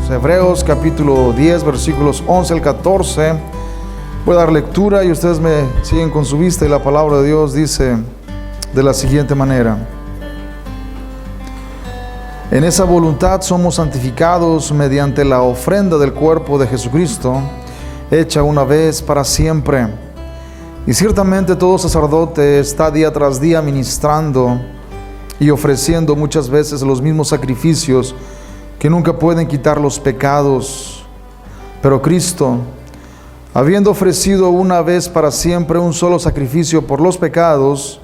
Hebreos capítulo 10, versículos 11 al 14. Voy a dar lectura y ustedes me siguen con su vista, y la palabra de Dios dice de la siguiente manera: en esa voluntad somos santificados mediante la ofrenda del cuerpo de Jesucristo, hecha una vez para siempre. Y ciertamente todo sacerdote está día tras día ministrando y ofreciendo muchas veces los mismos sacrificios que nunca pueden quitar los pecados. Pero Cristo, habiendo ofrecido una vez para siempre un solo sacrificio por los pecados,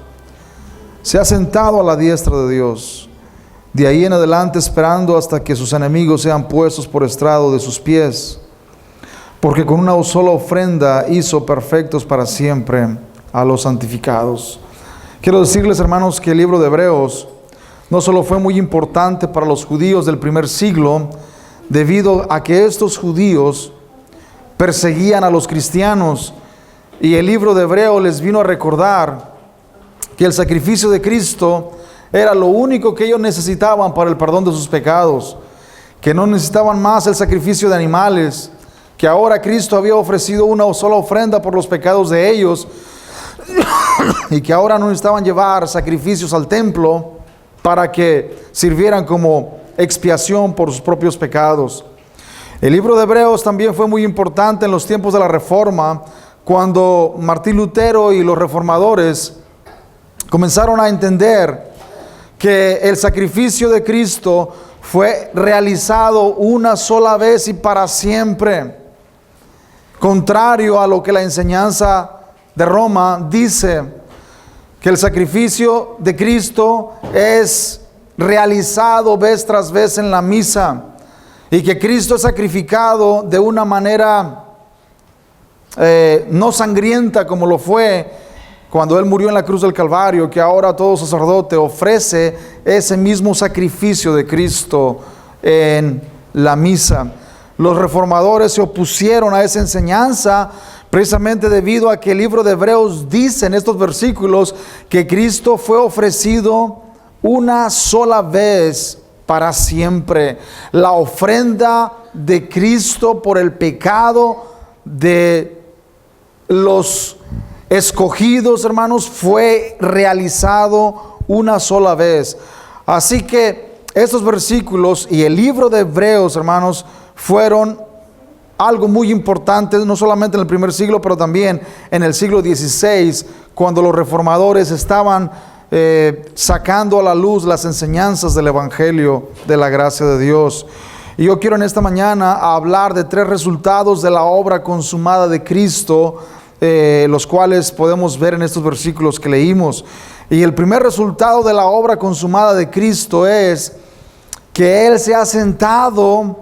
se ha sentado a la diestra de Dios, de ahí en adelante esperando hasta que sus enemigos sean puestos por estrado de sus pies, porque con una sola ofrenda hizo perfectos para siempre a los santificados. Quiero decirles, hermanos, que el libro de Hebreos no solo fue muy importante para los judíos del primer siglo, debido a que estos judíos perseguían a los cristianos, y el libro de Hebreos les vino a recordar que el sacrificio de Cristo era lo único que ellos necesitaban para el perdón de sus pecados, que no necesitaban más el sacrificio de animales, que ahora Cristo había ofrecido una sola ofrenda por los pecados de ellos, y que ahora no necesitaban llevar sacrificios al templo para que sirvieran como expiación por sus propios pecados. El libro de Hebreos también fue muy importante en los tiempos de la Reforma, cuando Martín Lutero y los reformadores comenzaron a entender que el sacrificio de Cristo fue realizado una sola vez y para siempre, contrario a lo que la enseñanza de Roma dice, que el sacrificio de Cristo es realizado vez tras vez en la misa, y que Cristo es sacrificado de una manera no sangrienta como lo fue cuando Él murió en la cruz del Calvario, que ahora todo sacerdote ofrece ese mismo sacrificio de Cristo en la misa. Los reformadores se opusieron a esa enseñanza precisamente debido a que el libro de Hebreos dice en estos versículos que Cristo fue ofrecido una sola vez para siempre. La ofrenda de Cristo por el pecado de los escogidos, hermanos, fue realizado una sola vez. Así que estos versículos y el libro de Hebreos, hermanos, fueron algo muy importante, no solamente en el primer siglo, pero también en el siglo XVI, cuando los reformadores estaban sacando a la luz las enseñanzas del Evangelio de la gracia de Dios. Y yo quiero en esta mañana hablar de 3 resultados de la obra consumada de Cristo, los cuales podemos ver en estos versículos que leímos. Y el primer resultado de la obra consumada de Cristo es que Él se ha sentado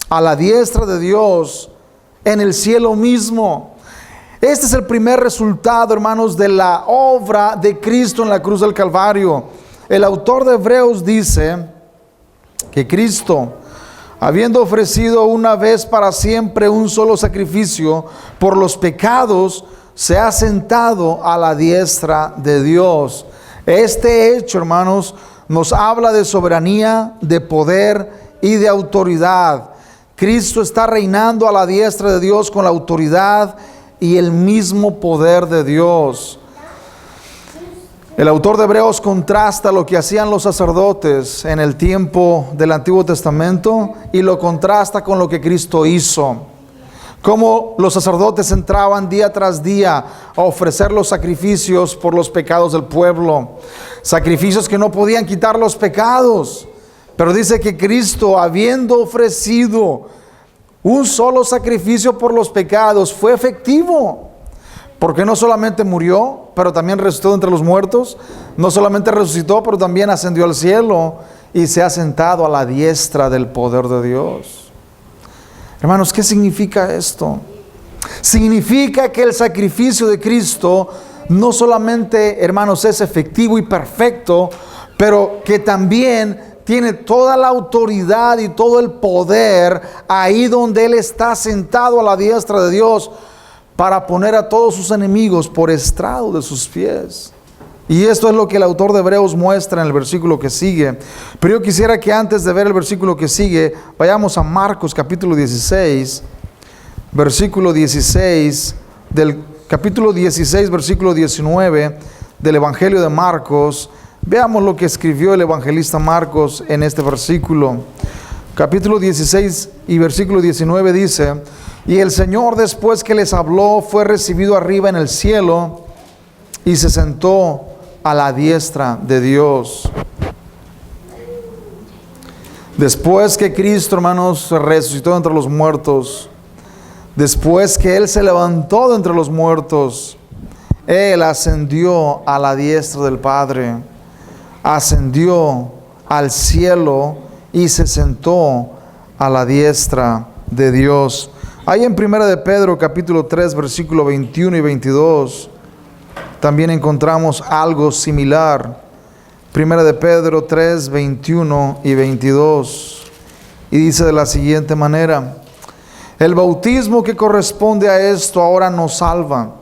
a la diestra de Dios en el cielo mismo. Este es el primer resultado, hermanos, de la obra de Cristo en la cruz del Calvario. El autor de Hebreos dice que Cristo, habiendo ofrecido una vez para siempre un solo sacrificio por los pecados, se ha sentado a la diestra de Dios. Este hecho, hermanos, nos habla de soberanía, de poder y de autoridad. Cristo está reinando a la diestra de Dios con la autoridad y el mismo poder de Dios. El autor de Hebreos contrasta lo que hacían los sacerdotes en el tiempo del Antiguo Testamento y lo contrasta con lo que Cristo hizo. Cómo los sacerdotes entraban día tras día a ofrecer los sacrificios por los pecados del pueblo. Sacrificios que no podían quitar los pecados. Pero dice que Cristo, habiendo ofrecido un solo sacrificio por los pecados, fue efectivo. Porque no solamente murió, pero también resucitó entre los muertos. No solamente resucitó, pero también ascendió al cielo y se ha sentado a la diestra del poder de Dios. Hermanos, ¿qué significa esto? Significa que el sacrificio de Cristo no solamente, hermanos, es efectivo y perfecto, pero que también tiene toda la autoridad y todo el poder ahí donde Él está sentado a la diestra de Dios para poner a todos sus enemigos por estrado de sus pies. Y esto es lo que el autor de Hebreos muestra en el versículo que sigue. Pero yo quisiera que antes de ver el versículo que sigue, vayamos a Marcos capítulo 16, versículo 16, del capítulo 16, versículo 19 del Evangelio de Marcos. Veamos lo que escribió el evangelista Marcos en este versículo. Capítulo 16 y versículo 19 dice: y el Señor, después que les habló, fue recibido arriba en el cielo y se sentó a la diestra de Dios. Después que Cristo, hermanos, resucitó entre los muertos, después que Él se levantó de entre los muertos, Él ascendió a la diestra del Padre, ascendió al cielo y se sentó a la diestra de Dios. Ahí en 1 de Pedro capítulo 3 versículo 21 y 22 también encontramos algo similar. 1 de Pedro 3, 21 y 22. Y dice de la siguiente manera: el bautismo que corresponde a esto ahora nos salva,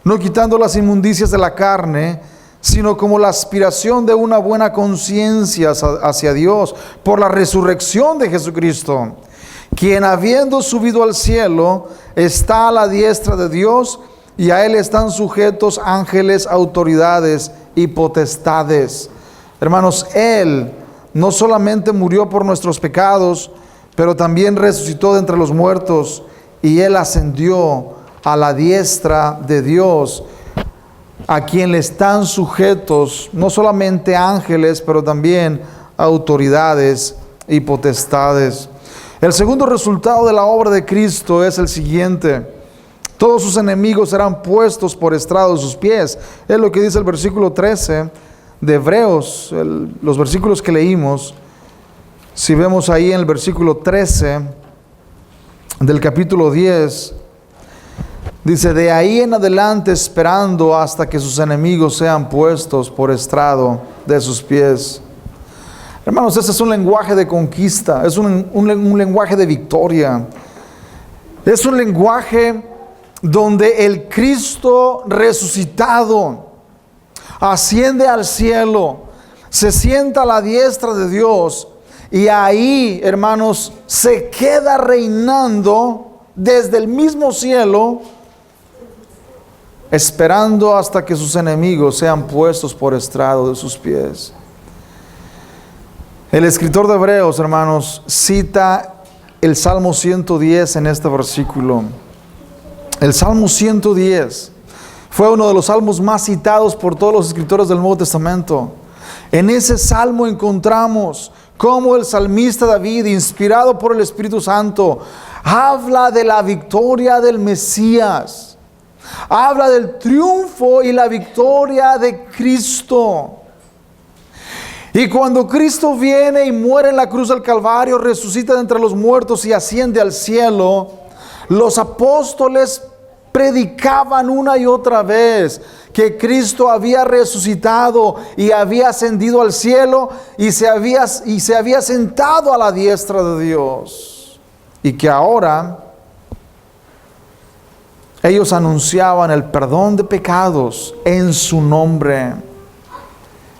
no quitando las inmundicias de la carne, sino como la aspiración de una buena conciencia hacia Dios por la resurrección de Jesucristo, quien habiendo subido al cielo está a la diestra de Dios, y a Él están sujetos ángeles, autoridades y potestades. Hermanos, Él no solamente murió por nuestros pecados, pero también resucitó de entre los muertos, y Él ascendió a la diestra de Dios, a quien le están sujetos no solamente ángeles, pero también autoridades y potestades. El segundo resultado de la obra de Cristo es el siguiente: todos sus enemigos serán puestos por estrado de sus pies. Es lo que dice el versículo 13 de Hebreos, los versículos que leímos. Si vemos ahí en el versículo 13 del capítulo 10, dice: de ahí en adelante esperando hasta que sus enemigos sean puestos por estrado de sus pies. Hermanos, ese es un lenguaje de conquista, es un lenguaje de victoria. Es un lenguaje donde el Cristo resucitado asciende al cielo, se sienta a la diestra de Dios, y ahí, hermanos, se queda reinando desde el mismo cielo, esperando hasta que sus enemigos sean puestos por estrado de sus pies. El escritor de Hebreos, hermanos, cita el Salmo 110 en este versículo. El Salmo 110 fue uno de los salmos más citados por todos los escritores del Nuevo Testamento. En ese salmo encontramos cómo el salmista David, inspirado por el Espíritu Santo, habla de la victoria del Mesías. Habla del triunfo y la victoria de Cristo. Y cuando Cristo viene y muere en la cruz del Calvario, resucita de entre los muertos y asciende al cielo, los apóstoles predicaban una y otra vez que Cristo había resucitado y había ascendido al cielo y se había sentado a la diestra de Dios. Y que ahora ellos anunciaban el perdón de pecados en su nombre.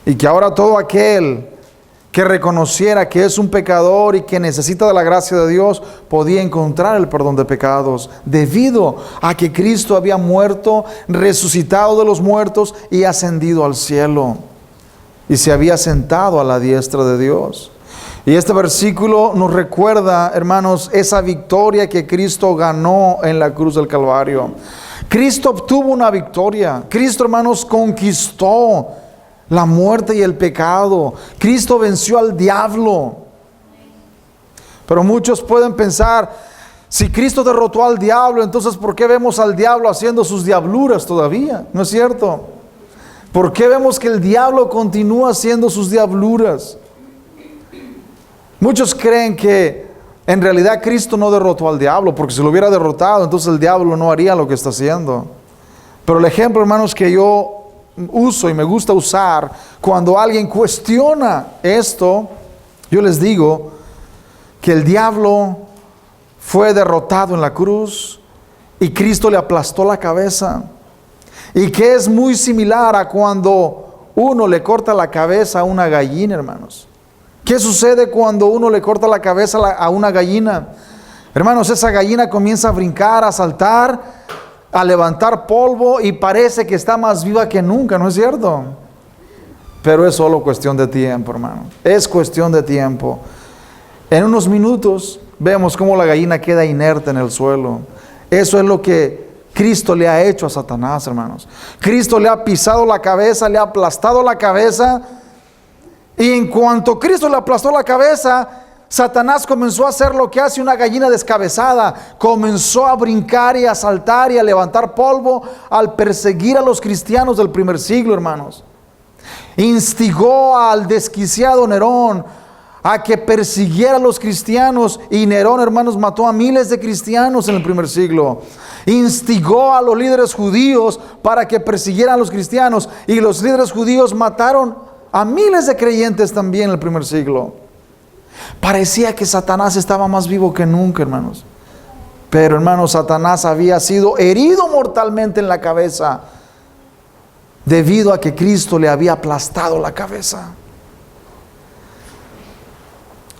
Y que ahora todo aquel que reconociera que es un pecador y que necesita de la gracia de Dios, podía encontrar el perdón de pecados, debido a que Cristo había muerto, resucitado de los muertos y ascendido al cielo, y se había sentado a la diestra de Dios. Y este versículo nos recuerda, hermanos, esa victoria que Cristo ganó en la cruz del Calvario. Cristo obtuvo una victoria. Cristo, hermanos, conquistó la muerte y el pecado. Cristo venció al diablo. Pero muchos pueden pensar: si Cristo derrotó al diablo, entonces ¿por qué vemos al diablo haciendo sus diabluras todavía? ¿No es cierto? ¿Por qué vemos que el diablo continúa haciendo sus diabluras? Muchos creen que en realidad Cristo no derrotó al diablo, porque si lo hubiera derrotado, entonces el diablo no haría lo que está haciendo. Pero el ejemplo, hermanos, que yo uso y me gusta usar cuando alguien cuestiona esto, yo les digo que el diablo fue derrotado en la cruz y Cristo le aplastó la cabeza, y que es muy similar a cuando uno le corta la cabeza a una gallina, hermanos. ¿Qué sucede cuando uno le corta la cabeza a una gallina? Hermanos, esa gallina comienza a brincar, a saltar, a levantar polvo y parece que está más viva que nunca, ¿no es cierto? Pero es solo cuestión de tiempo, hermano. Es cuestión de tiempo. En unos minutos vemos cómo la gallina queda inerte en el suelo. Eso es lo que Cristo le ha hecho a Satanás, hermanos. Cristo le ha pisado la cabeza, le ha aplastado la cabeza. Y en cuanto Cristo le aplastó la cabeza, Satanás comenzó a hacer lo que hace una gallina descabezada. Comenzó a brincar y a saltar y a levantar polvo al perseguir a los cristianos del primer siglo, hermanos. Instigó al desquiciado Nerón a que persiguiera a los cristianos, y Nerón, hermanos, mató a miles de cristianos en el primer siglo. Instigó a los líderes judíos para que persiguieran a los cristianos, y los líderes judíos mataron a miles de creyentes también en el primer siglo. Parecía que Satanás estaba más vivo que nunca, hermanos. Pero, hermanos, Satanás había sido herido mortalmente en la cabeza debido a que Cristo le había aplastado la cabeza.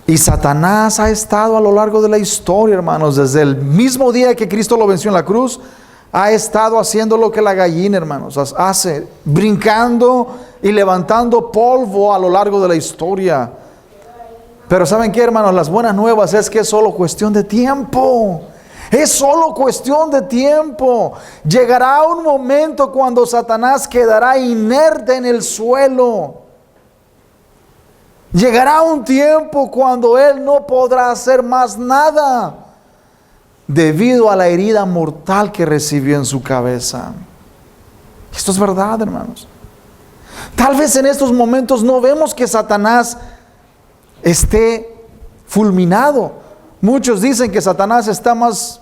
Y Satanás ha estado a lo largo de la historia, hermanos, desde el mismo día que Cristo lo venció en la cruz, ha estado haciendo lo que la gallina, hermanos, hace, brincando y levantando polvo a lo largo de la historia. Pero ¿saben qué, hermanos? Las buenas nuevas es que es solo cuestión de tiempo. Es solo cuestión de tiempo. Llegará un momento cuando Satanás quedará inerte en el suelo. Llegará un tiempo cuando él no podrá hacer más nada debido a la herida mortal que recibió en su cabeza. Esto es verdad, hermanos. Tal vez en estos momentos no vemos que Satanás esté fulminado. Muchos dicen que Satanás está más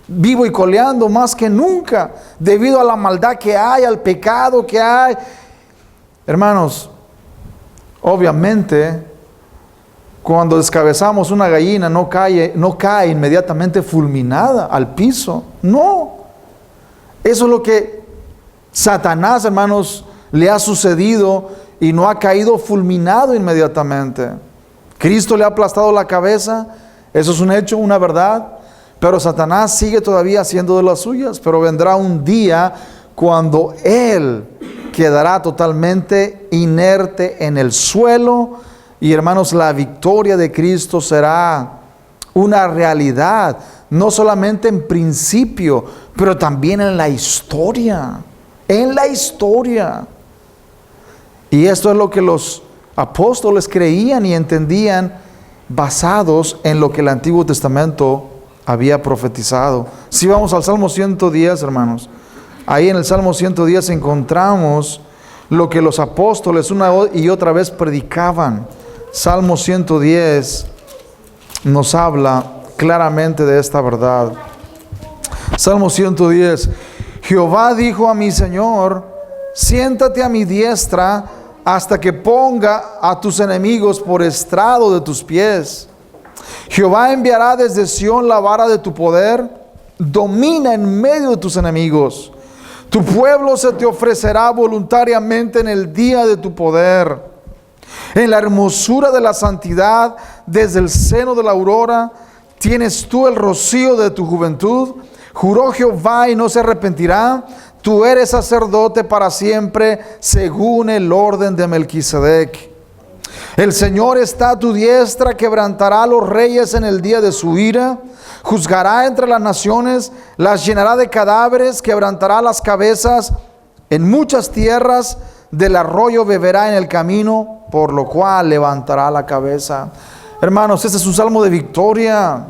vivo y coleando más que nunca debido a la maldad que hay, al pecado que hay. Hermanos, obviamente, cuando descabezamos una gallina no cae inmediatamente fulminada al piso. No. Eso es lo que Satanás, hermanos, le ha sucedido y no ha caído fulminado inmediatamente. Cristo le ha aplastado la cabeza. Eso es un hecho, una verdad. Pero Satanás sigue todavía haciendo de las suyas. Pero vendrá un día cuando él quedará totalmente inerte en el suelo. Y, hermanos, la victoria de Cristo será una realidad, no solamente en principio, pero también en la historia. En la historia. Y esto es lo que los apóstoles creían y entendían, basados en lo que el Antiguo Testamento había profetizado. Si vamos al Salmo 110, hermanos, ahí en el Salmo 110 encontramos lo que los apóstoles una y otra vez predicaban. Salmo 110 nos habla claramente de esta verdad. Salmo 110: Jehová dijo a mi Señor, siéntate a mi diestra hasta que ponga a tus enemigos por estrado de tus pies. Jehová enviará desde Sión la vara de tu poder, domina en medio de tus enemigos. Tu pueblo se te ofrecerá voluntariamente en el día de tu poder. En la hermosura de la santidad, desde el seno de la aurora, tienes tú el rocío de tu juventud. Juró Jehová y no se arrepentirá. Tú eres sacerdote para siempre, según el orden de Melquisedec. El Señor está a tu diestra, quebrantará a los reyes en el día de su ira. Juzgará entre las naciones, las llenará de cadáveres, quebrantará las cabezas en muchas tierras. Del arroyo beberá en el camino, por lo cual levantará la cabeza. Hermanos, este es un salmo de victoria.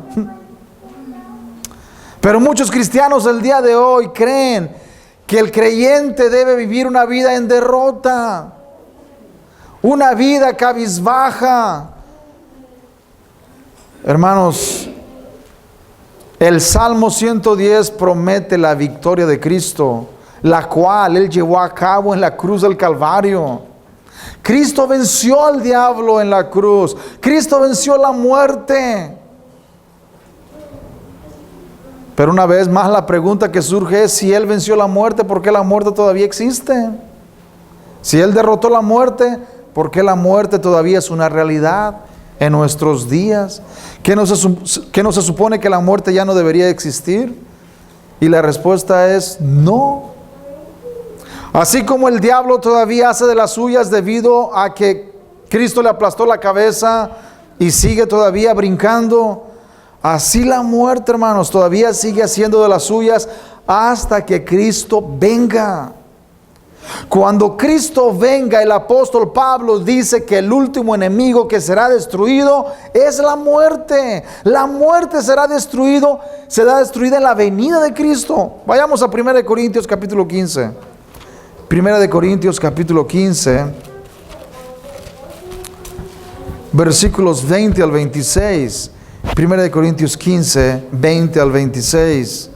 Pero muchos cristianos el día de hoy creen que el creyente debe vivir una vida en derrota, una vida cabizbaja. Hermanos, el Salmo 110 promete la victoria de Cristo, la cual Él llevó a cabo en la cruz del Calvario. Cristo venció al diablo en la cruz. Cristo venció la muerte. Pero una vez más la pregunta que surge es, si Él venció la muerte, ¿por qué la muerte todavía existe? Si Él derrotó la muerte, ¿por qué la muerte todavía es una realidad en nuestros días? ¿Qué no se supone que la muerte ya no debería existir? Y la respuesta es no. Así como el diablo todavía hace de las suyas debido a que Cristo le aplastó la cabeza y sigue todavía brincando, así la muerte, hermanos, todavía sigue haciendo de las suyas hasta que Cristo venga. Cuando Cristo venga, el apóstol Pablo dice que el último enemigo que será destruido es la muerte. La muerte será destruida en la venida de Cristo. Vayamos a 1 Corintios capítulo 15. 1 Corintios capítulo 15, versículos 20 al 26. 1 Corintios 15, 20 al 26.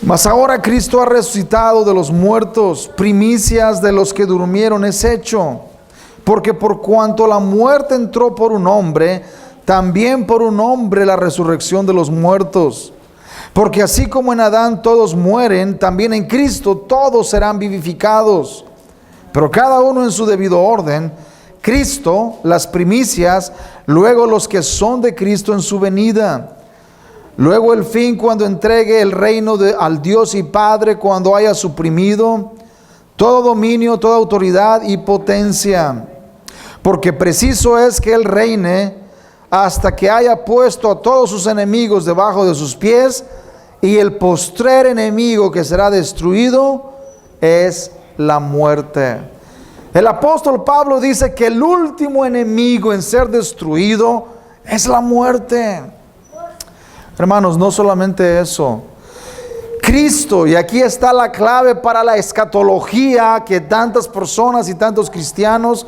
Mas ahora Cristo ha resucitado de los muertos, primicias de los que durmieron es hecho. Porque por cuanto la muerte entró por un hombre, también por un hombre la resurrección de los muertos. Porque así como en Adán todos mueren, también en Cristo todos serán vivificados. Pero cada uno en su debido orden. Cristo, las primicias, luego los que son de Cristo en su venida. Luego el fin cuando entregue el reino al Dios y Padre, cuando haya suprimido todo dominio, toda autoridad y potencia. Porque preciso es que Él reine hasta que haya puesto a todos sus enemigos debajo de sus pies, y el postrer enemigo que será destruido es la muerte. El apóstol Pablo dice que el último enemigo en ser destruido es la muerte. Hermanos, no solamente eso. Cristo, y aquí está la clave para la escatología que tantas personas y tantos cristianos,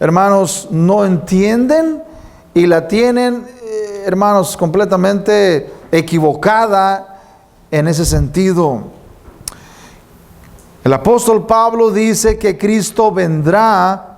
hermanos, no entienden y la tienen, hermanos, completamente equivocada en ese sentido. El apóstol Pablo dice que Cristo vendrá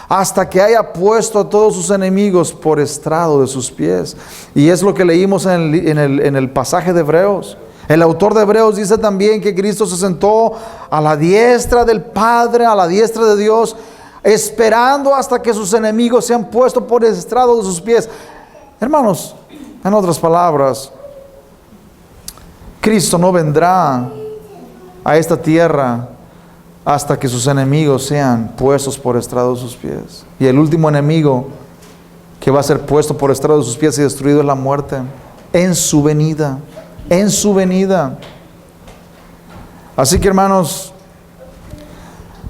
hasta que haya puesto a todos sus enemigos por estrado de sus pies. Y es lo que leímos en el pasaje de Hebreos. El autor de Hebreos dice también que Cristo se sentó a la diestra del Padre, a la diestra de Dios, esperando hasta que sus enemigos sean puestos por estrado de sus pies. Hermanos, en otras palabras, Cristo no vendrá a esta tierra hasta que sus enemigos sean puestos por estrado de sus pies. Y el último enemigo que va a ser puesto por estrado de sus pies y destruido es la muerte, en su venida, en su venida. Así que, hermanos,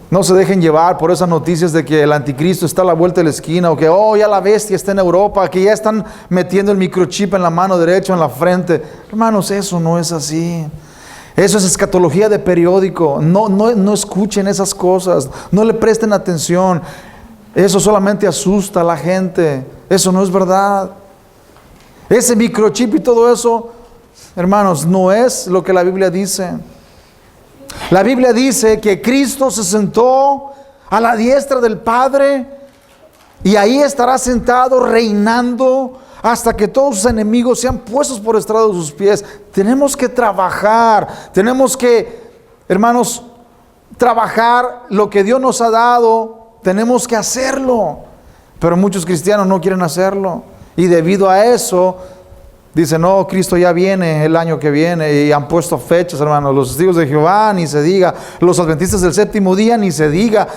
no se dejen llevar por esas noticias de que el anticristo está a la vuelta de la esquina, o que ya la bestia está en Europa, que ya están metiendo el microchip en la mano derecha, en la frente. Hermanos, eso no es así. Eso es escatología de periódico. No escuchen esas cosas. No le presten atención. Eso solamente asusta a la gente. Eso no es verdad. Ese microchip y todo eso, hermanos, no es lo que la Biblia dice. La Biblia dice que Cristo se sentó a la diestra del Padre y ahí estará sentado reinando hasta que todos sus enemigos sean puestos por estrado de sus pies. Tenemos que trabajar, tenemos que, hermanos, trabajar lo que Dios nos ha dado, tenemos que hacerlo. Pero muchos cristianos no quieren hacerlo, y debido a eso dicen: no, Cristo ya viene el año que viene, y han puesto fechas, hermanos. Los testigos de Jehová, ni se diga; los adventistas del séptimo día, ni se diga;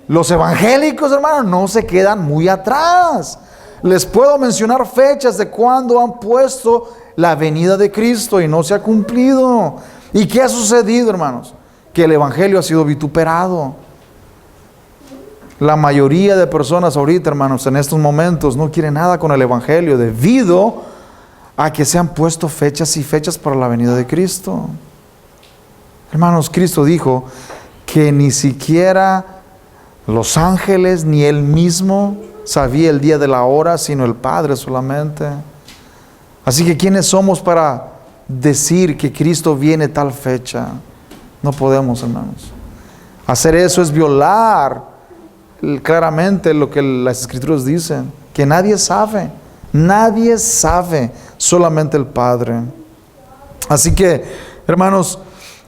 los evangélicos, hermanos, no se quedan muy atrás. Les puedo mencionar fechas de cuando han puesto la venida de Cristo y no se ha cumplido. ¿Y qué ha sucedido, hermanos? Que el evangelio ha sido vituperado. La mayoría de personas ahorita, hermanos, en estos momentos no quieren nada con el evangelio debido a que se han puesto fechas y fechas para la venida de Cristo. Hermanos, Cristo dijo que ni siquiera los ángeles ni Él mismo sabía el día de la hora, sino el Padre solamente. Así que ¿quiénes somos para decir que Cristo viene tal fecha? No podemos, hermanos. Hacer eso es violar claramente lo que las Escrituras dicen, que nadie sabe, solamente el Padre. Así que, hermanos,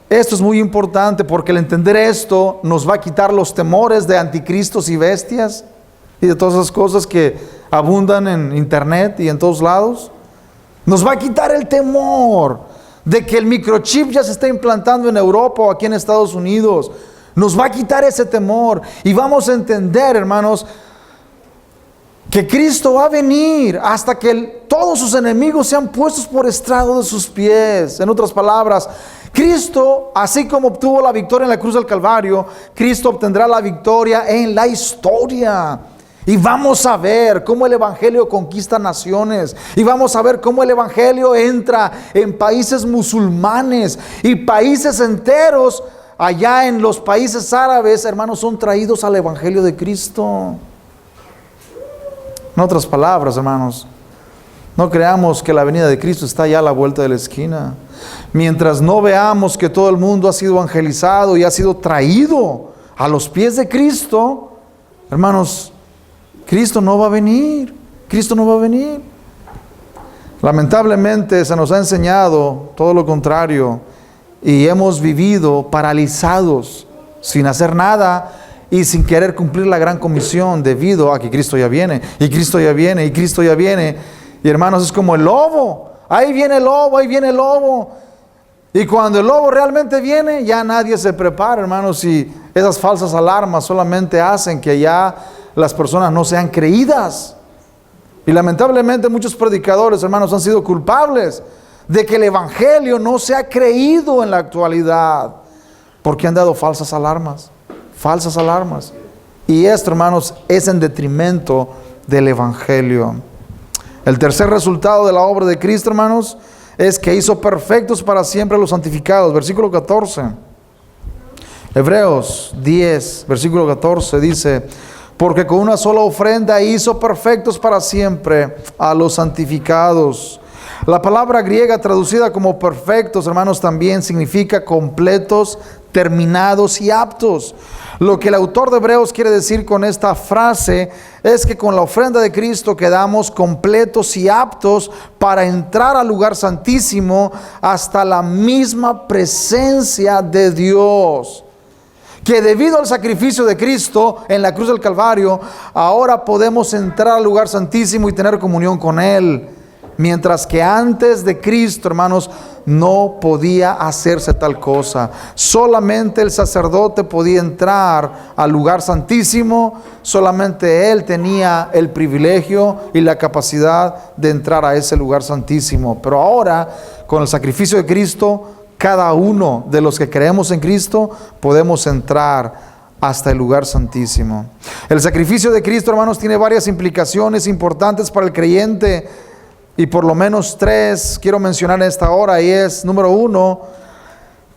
Esto es muy importante porque el entender esto nos va a quitar los temores de anticristos y bestias y de todas esas cosas que abundan en internet y en todos lados. Nos va a quitar el temor de que el microchip ya se está implantando en Europa o aquí en Estados Unidos. Nos va a quitar ese temor y vamos a entender, hermanos, que Cristo va a venir hasta que todos sus enemigos sean puestos por estrado de sus pies. En otras palabras, Cristo, así como obtuvo la victoria en la cruz del Calvario, Cristo obtendrá la victoria en la historia. Y vamos a ver cómo el Evangelio conquista naciones. Y vamos a ver cómo el Evangelio entra en países musulmanes. Y países enteros, allá en los países árabes, hermanos, son traídos al Evangelio de Cristo. En otras palabras, hermanos, no creamos que la venida de Cristo está ya a la vuelta de la esquina. Mientras no veamos que todo el mundo ha sido evangelizado y ha sido traído a los pies de Cristo, hermanos, Cristo no va a venir. Cristo no va a venir. Lamentablemente se nos ha enseñado todo lo contrario y hemos vivido paralizados, sin hacer nada y sin querer cumplir la gran comisión, debido a que Cristo ya viene, y Cristo ya viene, y Cristo ya viene. Y hermanos, es como el lobo. Ahí viene el lobo, ahí viene el lobo. Y cuando el lobo realmente viene, ya nadie se prepara, hermanos. Y esas falsas alarmas solamente hacen que ya las personas no sean creídas. Y lamentablemente muchos predicadores, hermanos, han sido culpables de que el Evangelio no se ha creído en la actualidad, porque han dado falsas alarmas. Falsas alarmas. Y esto, hermanos, es en detrimento del Evangelio. El tercer resultado de la obra de Cristo, hermanos, es que hizo perfectos para siempre a los santificados. Versículo 14. Hebreos 10, versículo 14 dice: porque con una sola ofrenda hizo perfectos para siempre a los santificados. La palabra griega traducida como perfectos, hermanos, también significa completos, terminados y aptos. Lo que el autor de Hebreos quiere decir con esta frase es que con la ofrenda de Cristo quedamos completos y aptos para entrar al lugar santísimo, hasta la misma presencia de Dios. Que debido al sacrificio de Cristo en la cruz del Calvario, ahora podemos entrar al lugar santísimo y tener comunión con Él. Mientras que antes de Cristo, hermanos, no podía hacerse tal cosa. Solamente el sacerdote podía entrar al lugar santísimo. Solamente él tenía el privilegio y la capacidad de entrar a ese lugar santísimo. Pero ahora, con el sacrificio de Cristo, cada uno de los que creemos en Cristo podemos entrar hasta el lugar santísimo. El sacrificio de Cristo, hermanos, tiene varias implicaciones importantes para el creyente. Y por lo menos 3 quiero mencionar en esta hora, y es: número 1,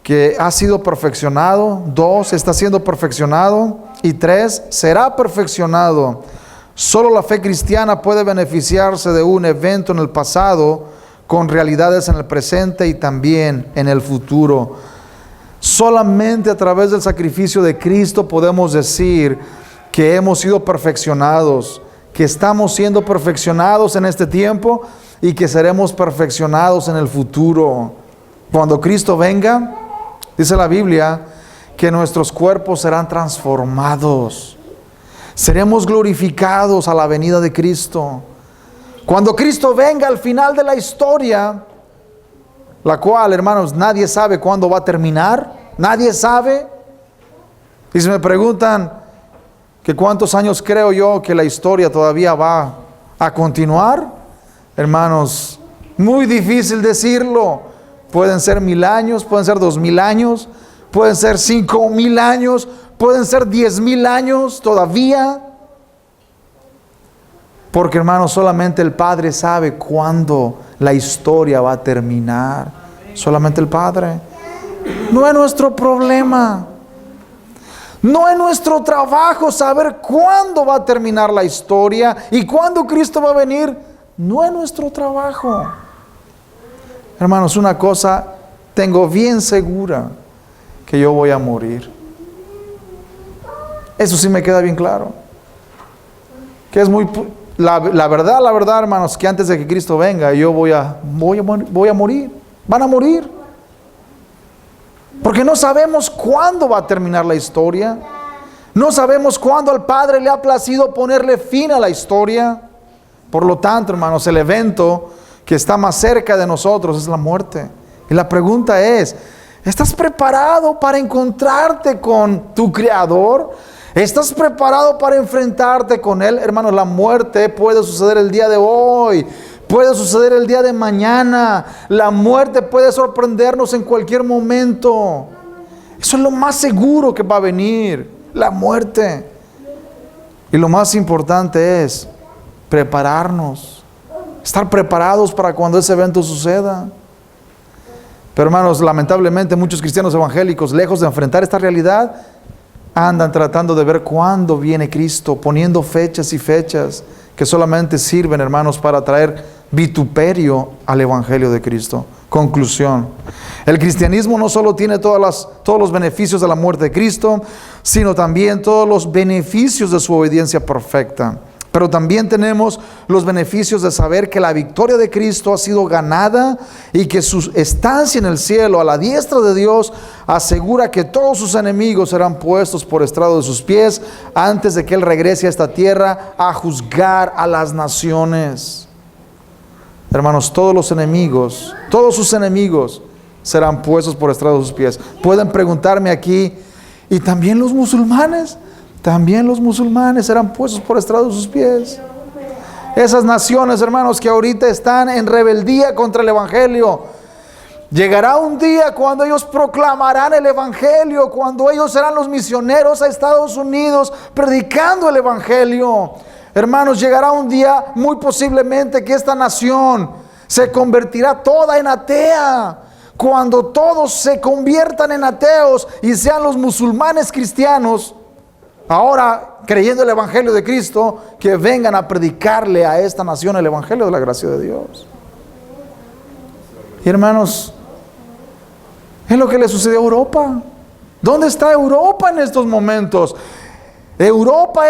que ha sido perfeccionado; 2, está siendo perfeccionado; y 3, será perfeccionado. Solo la fe cristiana puede beneficiarse de un evento en el pasado con realidades en el presente y también en el futuro. Solamente a través del sacrificio de Cristo podemos decir que hemos sido perfeccionados, que estamos siendo perfeccionados en este tiempo y que seremos perfeccionados en el futuro. Cuando Cristo venga, dice la Biblia, que nuestros cuerpos serán transformados. Seremos glorificados a la venida de Cristo. Cuando Cristo venga al final de la historia, la cual, hermanos, nadie sabe cuándo va a terminar, nadie sabe. Y si me preguntan que cuántos años creo yo que la historia todavía va a continuar, hermanos, muy difícil decirlo. Pueden ser 1000 años, pueden ser 2000 años, pueden ser 5000 años, pueden ser 10,000 años todavía. Porque, hermanos, solamente el Padre sabe cuándo la historia va a terminar. Solamente el Padre. No es nuestro problema. No es nuestro trabajo saber cuándo va a terminar la historia y cuándo Cristo va a venir. No es nuestro trabajo. Hermanos, una cosa tengo bien segura: que yo voy a morir. Eso sí me queda bien claro. Que es muy... La verdad, hermanos, que antes de que Cristo venga, yo voy a morir. Van a morir. Porque no sabemos cuándo va a terminar la historia. No sabemos cuándo al Padre le ha placido ponerle fin a la historia. Por lo tanto, hermanos, el evento que está más cerca de nosotros es la muerte. Y la pregunta es, ¿estás preparado para encontrarte con tu Creador? ¿Estás preparado para enfrentarte con Él? Hermanos, la muerte puede suceder el día de hoy, puede suceder el día de mañana. La muerte puede sorprendernos en cualquier momento. Eso es lo más seguro que va a venir, la muerte. Y lo más importante es prepararnos, estar preparados para cuando ese evento suceda. Pero hermanos, lamentablemente muchos cristianos evangélicos, lejos de enfrentar esta realidad, andan tratando de ver cuándo viene Cristo, poniendo fechas y fechas que solamente sirven, hermanos, para traer vituperio al Evangelio de Cristo. Conclusión: el cristianismo no solo tiene todos los beneficios de la muerte de Cristo, sino también todos los beneficios de su obediencia perfecta. Pero también tenemos los beneficios de saber que la victoria de Cristo ha sido ganada y que su estancia en el cielo, a la diestra de Dios, asegura que todos sus enemigos serán puestos por estrado de sus pies antes de que Él regrese a esta tierra a juzgar a las naciones. Hermanos, todos sus enemigos serán puestos por estrado de sus pies. Pueden preguntarme aquí, ¿y también los musulmanes? También los musulmanes serán puestos por estrado de sus pies. Esas naciones, hermanos, que ahorita están en rebeldía contra el Evangelio, llegará un día cuando ellos proclamarán el Evangelio, cuando ellos serán los misioneros a Estados Unidos predicando el Evangelio. Hermanos, llegará un día muy posiblemente que esta nación se convertirá toda en atea. Cuando todos se conviertan en ateos y sean los musulmanes cristianos, ahora creyendo el Evangelio de Cristo, que vengan a predicarle a esta nación el Evangelio de la gracia de Dios. Y hermanos, es lo que le sucedió a Europa. ¿Dónde está Europa en estos momentos? Europa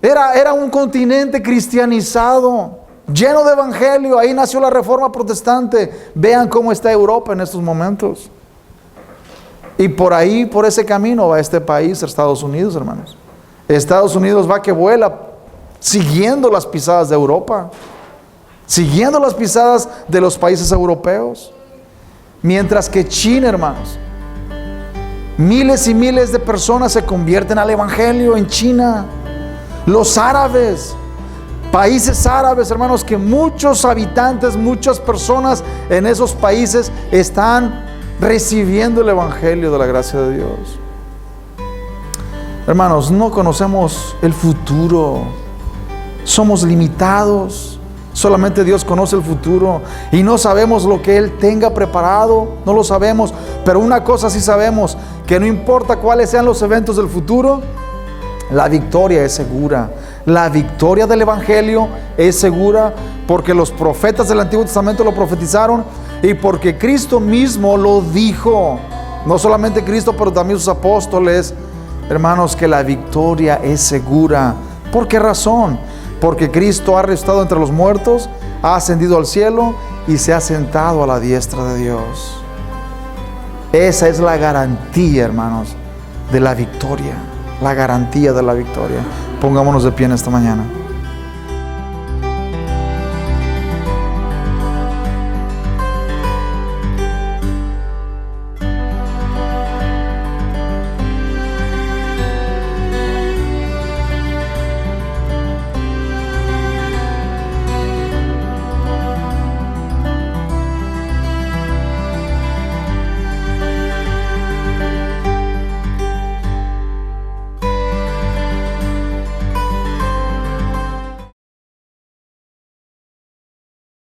era un continente cristianizado, lleno de evangelio. Ahí nació la Reforma Protestante. Vean cómo está Europa en estos momentos. Y por ahí, por ese camino va este país, Estados Unidos, hermanos. Estados Unidos va que vuela, siguiendo las pisadas de Europa, siguiendo las pisadas de los países europeos. Mientras que China, hermanos, miles y miles de personas se convierten al Evangelio en China. Los árabes, países árabes, hermanos, que muchos habitantes, muchas personas en esos países están recibiendo el Evangelio de la gracia de Dios. Hermanos, no conocemos el futuro. Somos limitados. Solamente Dios conoce el futuro. Y no sabemos lo que Él tenga preparado. No lo sabemos. Pero una cosa sí sabemos: que no importa cuáles sean los eventos del futuro, la victoria es segura. La victoria del Evangelio es segura, porque los profetas del Antiguo Testamento lo profetizaron y porque Cristo mismo lo dijo. No solamente Cristo, pero también sus apóstoles. Hermanos, que la victoria es segura. ¿Por qué razón? Porque Cristo ha resucitado entre los muertos, ha ascendido al cielo y se ha sentado a la diestra de Dios. Esa es la garantía, hermanos, de la victoria. La garantía de la victoria. Pongámonos de pie en esta mañana.